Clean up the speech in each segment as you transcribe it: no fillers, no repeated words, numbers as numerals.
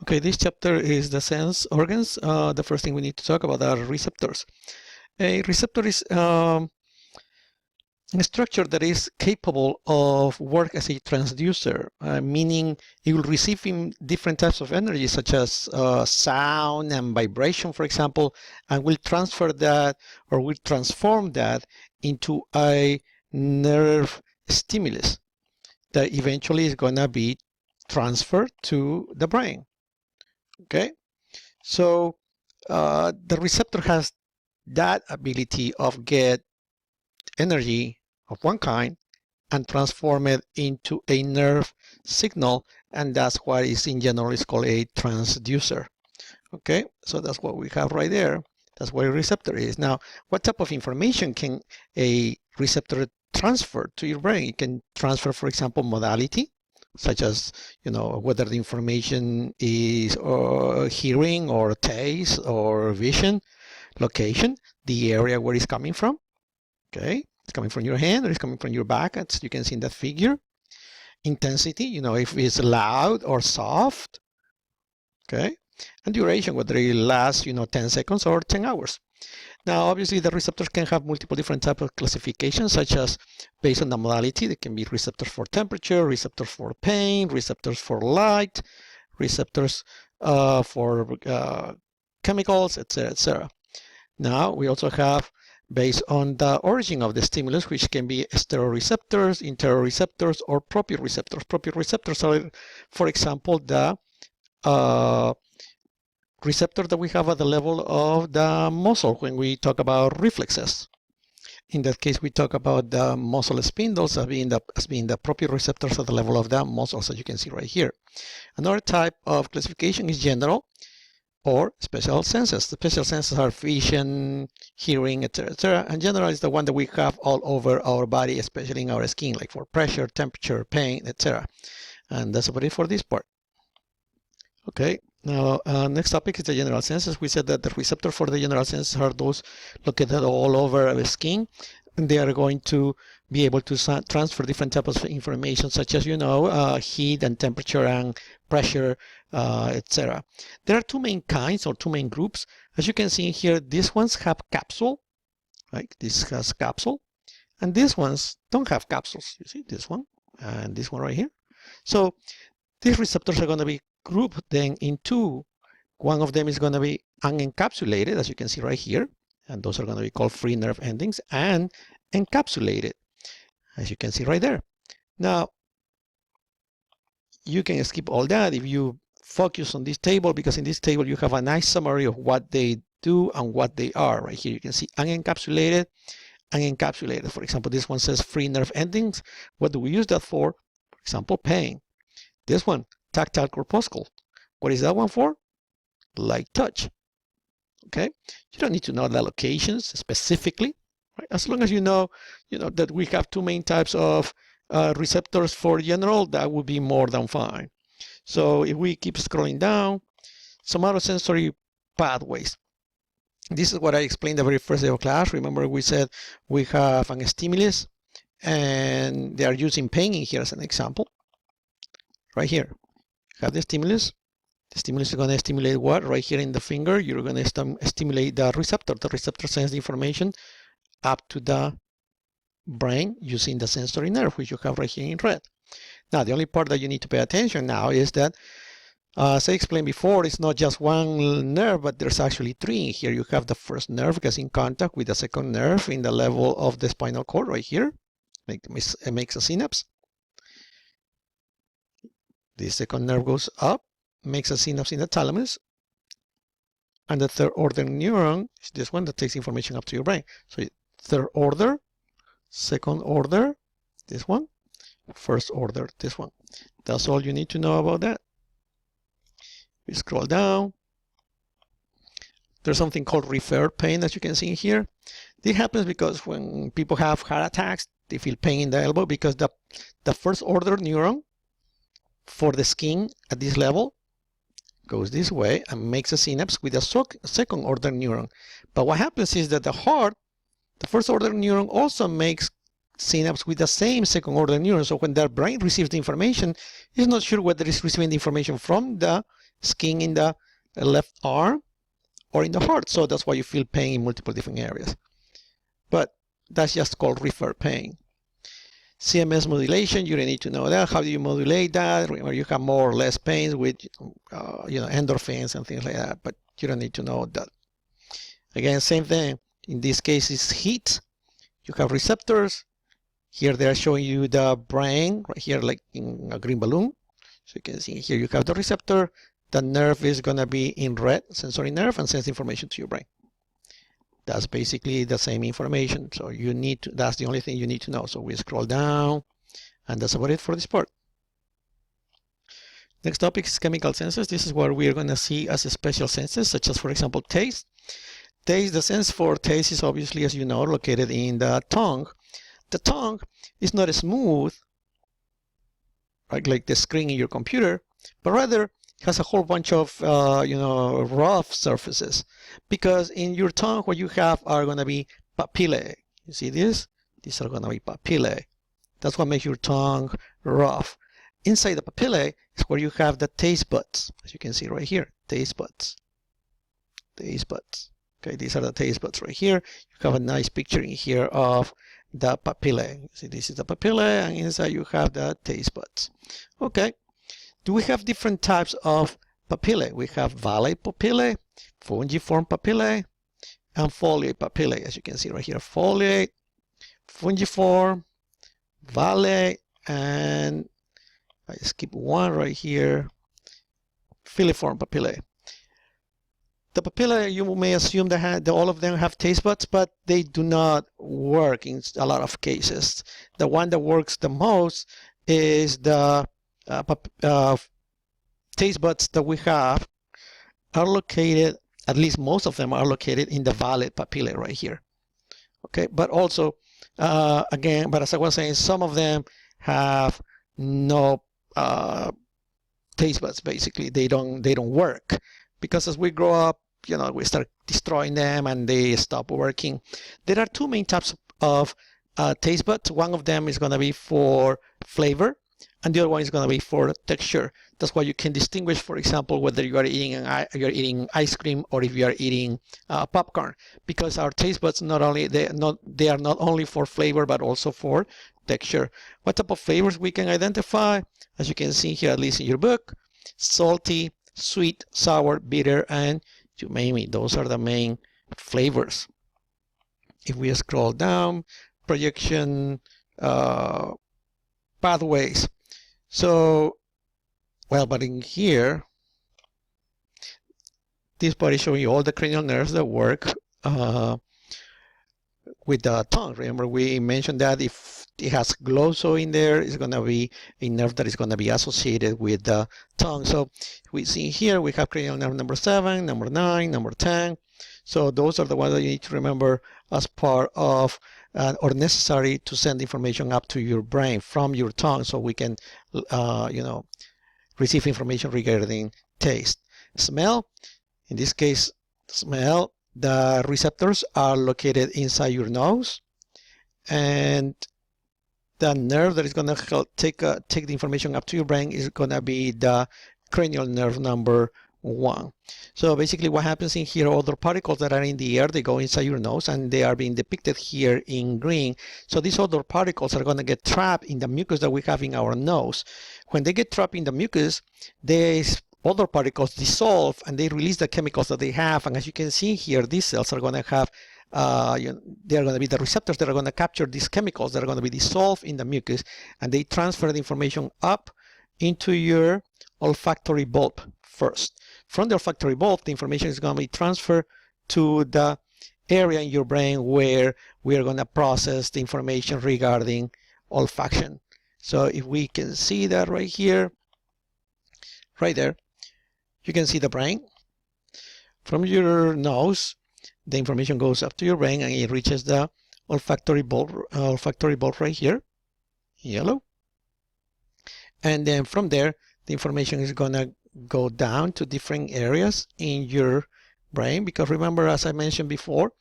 Okay, this chapter is the sense organs. The first thing we need to talk about are receptors. A receptor is a structure that is capable of work as a transducer, meaning it will receive different types of energy, such as sound and vibration, for example, and will transfer that or will transform that into a nerve stimulus that eventually is going to be transferred to the brain. Okay, so the receptor has that ability of get energy of one kind and transform it into a nerve signal, and that's what is in general is called a transducer. Okay, so that's what we have right there. That's what a receptor is. Now, what type of information can a receptor transfer to your brain? It can transfer, for example, modality, such as, whether the information is hearing or taste or vision, location, the area where it's coming from. Okay, it's coming from your hand or it's coming from your back, as you can see in that figure. Intensity, if it's loud or soft. Okay, and duration, whether it lasts, 10 seconds or 10 hours. Now, obviously, the receptors can have multiple different types of classifications, such as based on the modality. They can be receptors for temperature, receptors for pain, receptors for light, receptors for chemicals, etc., etc. Now, we also have based on the origin of the stimulus, which can be stereoreceptors, interoreceptors, or proprioreceptors. Proprioreceptors are, for example, the receptor that we have at the level of the muscle when we talk about reflexes. In that case, we talk about the muscle spindles as being the proprioreceptors at the level of the muscles, as you can see right here. Another type of classification is general or special senses. The special senses are vision, hearing, etc., etc. And general is the one that we have all over our body, especially in our skin, like for pressure, temperature, pain, etc. And that's about it for this part. Okay. Now, next topic is the general senses. We said that the receptor for the general senses are those located all over the skin, and they are going to be able to transfer different types of information, such as, heat and temperature and pressure, etc. There are two main kinds or two main groups. As you can see here, these ones have capsule, right? This has capsule, and these ones don't have capsules. You see this one and this one right here. So these receptors are going to be grouped then in two. One of them is going to be unencapsulated, as you can see right here, and those are going to be called free nerve endings, and encapsulated, as you can see right there. Now, you can skip all that if you focus on this table, because in this table you have a nice summary of what they do and what they are. Right here you can see unencapsulated and encapsulated. For example, this one says free nerve endings. What do we use that for? For example, pain. This one, tactile corpuscle. What is that one for? Light touch. Okay, you don't need to know the locations specifically, right? As long as you know that we have two main types of receptors for general, that would be more than fine. So if we keep scrolling down, somatosensory pathways. This is what I explained the very first day of class. Remember, we said we have an stimulus, and they are using pain in here as an example. Right here, you have the stimulus. The stimulus is going to stimulate what? Right here in the finger, you're going to stimulate the receptor. The receptor sends the information up to the brain using the sensory nerve, which you have right here in red. Now, the only part that you need to pay attention now is that, as I explained before, it's not just one nerve, but there's actually three. Here you have the first nerve gets in contact with the second nerve in the level of the spinal cord right here. It makes a synapse. The second nerve goes up, makes a synapse in the thalamus, and the third order neuron is this one that takes information up to your brain. So third order, second order, this one, first order, this one. That's all you need to know about that. We scroll down. There's something called referred pain, as you can see here. This happens because when people have heart attacks, they feel pain in the elbow because the first order neuron for the skin at this level goes this way and makes a synapse with a second order neuron. But what happens is that the heart, the first order neuron, also makes synapse with the same second order neuron. So when the brain receives the information, it's not sure whether it's receiving the information from the skin in the left arm or in the heart. So that's why you feel pain in multiple different areas. But that's just called refer pain. CMS modulation, you don't need to know that. How do you modulate that? Remember, you have more or less pains with endorphins and things like that, but you don't need to know that. Again, same thing. In this case, it's heat. You have receptors. Here they are showing you the brain, right here, like in a green balloon. So you can see here you have the receptor. The nerve is going to be in red, sensory nerve, and sends information to your brain. That's basically the same information. So you need to, that's the only thing you need to know. So we scroll down, and that's about it for this part. Next topic is chemical senses. This is where we are going to see as special senses, such as, for example, taste. Taste, the sense for taste is obviously, as you know, located in the tongue. The tongue is not smooth, right, like the screen in your computer, but rather has a whole bunch of rough surfaces, because in your tongue what you have are going to be papillae. You see this? These are going to be papillae. That's what makes your tongue rough. Inside the papillae is where you have the taste buds, as you can see right here. Taste buds. Taste buds. Okay, these are the taste buds right here. You have a nice picture in here of the papillae. See, this is the papillae, and inside you have the taste buds. Okay. Do we have different types of papillae? We have valate papillae, fungiform papillae, and foliate papillae. As you can see right here, foliate, fungiform, valate, and I skip one right here, filiform papillae. The papillae, you may assume that all of them have taste buds, but they do not work in a lot of cases. The one that works the most is the taste buds that we have are located, at least most of them are located in the valate papillae right here. Okay, but also, again, but as I was saying, some of them have no taste buds. Basically, they don't work, because as we grow up, we start destroying them and they stop working. There are two main types of taste buds. One of them is going to be for flavor, and the other one is going to be for texture. That's why you can distinguish, for example, whether you are eating ice cream or if you are eating popcorn, because our taste buds they are not only for flavor but also for texture. What type of flavors we can identify? As you can see here, at least in your book, salty, sweet, sour, bitter, and umami. Those are the main flavors. If we scroll down, projection pathways. So, well, but in here, this part is showing you all the cranial nerves that work with the tongue. Remember, we mentioned that if it has glosso in there, it's going to be a nerve that is going to be associated with the tongue. So we see here, we have cranial nerve number 7, number 9, number 10. So those are the ones that you need to remember as part of or necessary to send information up to your brain from your tongue, so we can receive information regarding taste. Smell, in this case, smell, the receptors are located inside your nose, and the nerve that is going to help take the information up to your brain is going to be the cranial nerve number 1. So basically what happens in here, other particles that are in the air, they go inside your nose, and they are being depicted here in green. So these other particles are going to get trapped in the mucus that we have in our nose. When they get trapped in the mucus, these other particles dissolve and they release the chemicals that they have. And as you can see here, these cells are going to have they are going to be the receptors that are going to capture these chemicals that are going to be dissolved in the mucus, and they transfer the information up into your olfactory bulb first. From the olfactory bulb, the information is going to be transferred to the area in your brain where we are going to process the information regarding olfaction. So if we can see that right here, right there, you can see the brain. From your nose, the information goes up to your brain and it reaches the olfactory bulb right here, yellow. And then from there, the information is going to go down to different areas in your brain, because remember, as I mentioned before,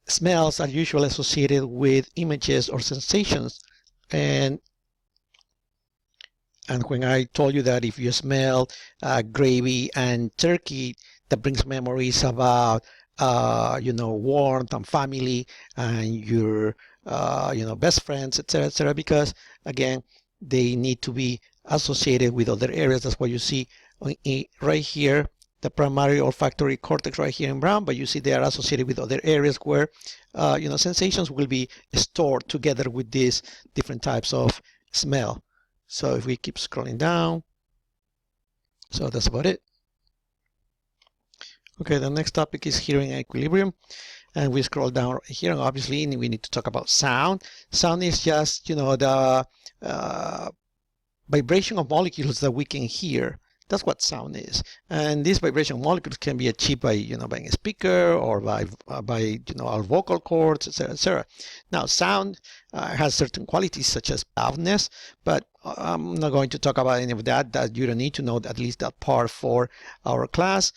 smells are usually associated with images or sensations. And when I told you that if you smell gravy and turkey, that brings memories about warmth and family and your best friends, etc., etc. Because again, they need to be associated with other areas. That's what you see right here, the primary olfactory cortex right here in brown, but you see they are associated with other areas where sensations will be stored together with these different types of smell. So if we keep scrolling down, so that's about it. Okay, the next topic is hearing and equilibrium. And we scroll down right here, and obviously we need to talk about sound. Sound is just, the vibration of molecules that we can hear. That's what sound is. And these vibration molecules can be achieved by, by a speaker or by our vocal cords, etc., etc. Now, sound has certain qualities such as loudness, but I'm not going to talk about any of that. That you don't need to know at least that part for our class.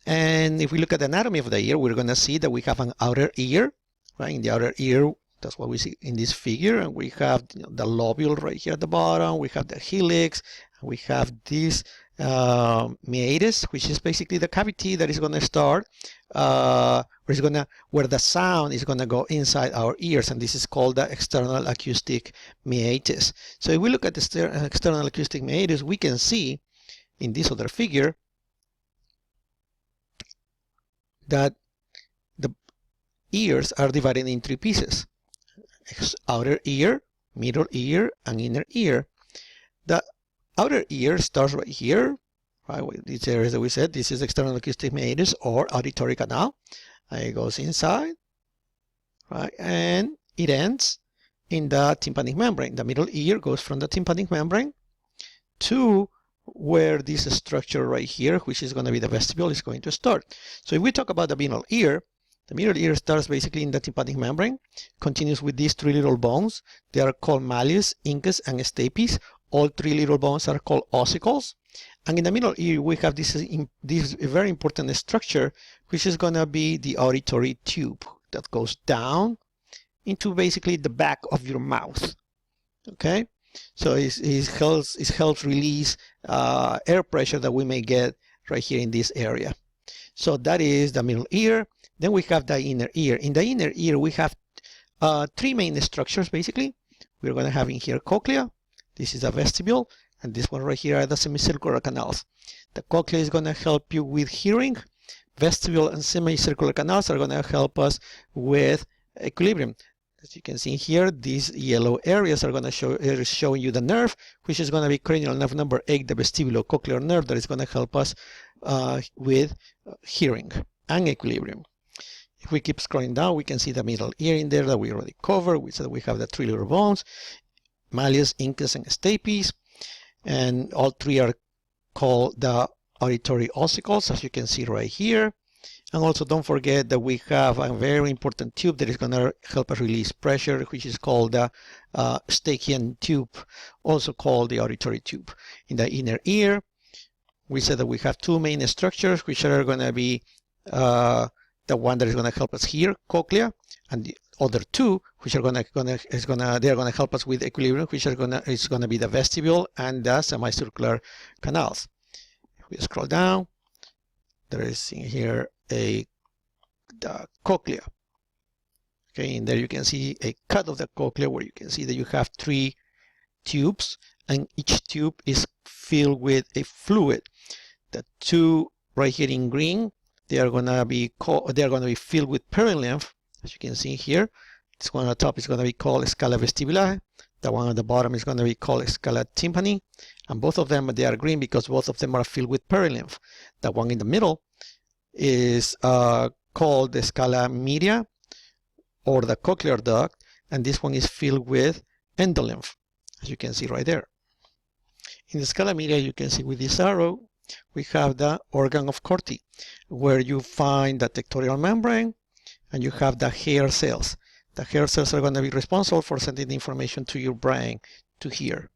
And if we look at the anatomy of the ear, we're going to see that we have an outer ear, right? In the outer ear, that's what we see in this figure. And we have the lobule right here at the bottom. We have the helix. We have this meatus, which is basically the cavity that is going to start, where the sound is going to go inside our ears, and this is called the external acoustic meatus. So if we look at the external acoustic meatus, we can see in this other figure that the ears are divided in three pieces: outer ear, middle ear, and inner ear. The outer ear starts right here, right? These areas that we said, this is external acoustic meatus or auditory canal. It goes inside, right? And it ends in the tympanic membrane. The middle ear goes from the tympanic membrane to where this structure right here, which is going to be the vestibule, is going to start. So if we talk about the middle ear starts basically in the tympanic membrane, continues with these three little bones. They are called malleus, incus, and stapes. All three little bones are called ossicles. And in the middle ear, we have this very important structure, which is going to be the auditory tube that goes down into basically the back of your mouth. Okay? So it helps release air pressure that we may get right here in this area. So that is the middle ear. Then we have the inner ear. In the inner ear, we have three main structures, basically. We're going to have in here cochlea. This is a vestibule. And this one right here are the semicircular canals. The cochlea is going to help you with hearing. Vestibule and semicircular canals are going to help us with equilibrium. As you can see here, these yellow areas are going to showing you the nerve, which is going to be cranial nerve number 8, the vestibulocochlear nerve, that is going to help us with hearing and equilibrium. If we keep scrolling down, we can see the middle ear in there that we already covered. We said we have the three little bones, malleus, incus, and stapes, and all three are called the auditory ossicles, as you can see right here. And also don't forget that we have a very important tube that is going to help us release pressure, which is called the Eustachian tube, also called the auditory tube. In the inner ear, we said that we have two main structures, which are going to be the one that is going to help us hear, cochlea, and the other two, which are they are going to help us with equilibrium, which is going to be the vestibule and the semicircular canals. If we scroll down, there is in here the cochlea. Okay, and there you can see a cut of the cochlea where you can see that you have three tubes, and each tube is filled with a fluid. The two right here in green, they are going to be filled with perilymph, as you can see here. This one on the top is going to be called scala vestibulare. The one on the bottom is going to be called scala tympani, and both of them, they are green because both of them are filled with perilymph. The one in the middle is called the scala media, or the cochlear duct, and this one is filled with endolymph, as you can see right there. In the scala media, you can see with this arrow, we have the organ of Corti, where you find the tectorial membrane, and you have the hair cells. The hair cells are going to be responsible for sending the information to your brain to hear.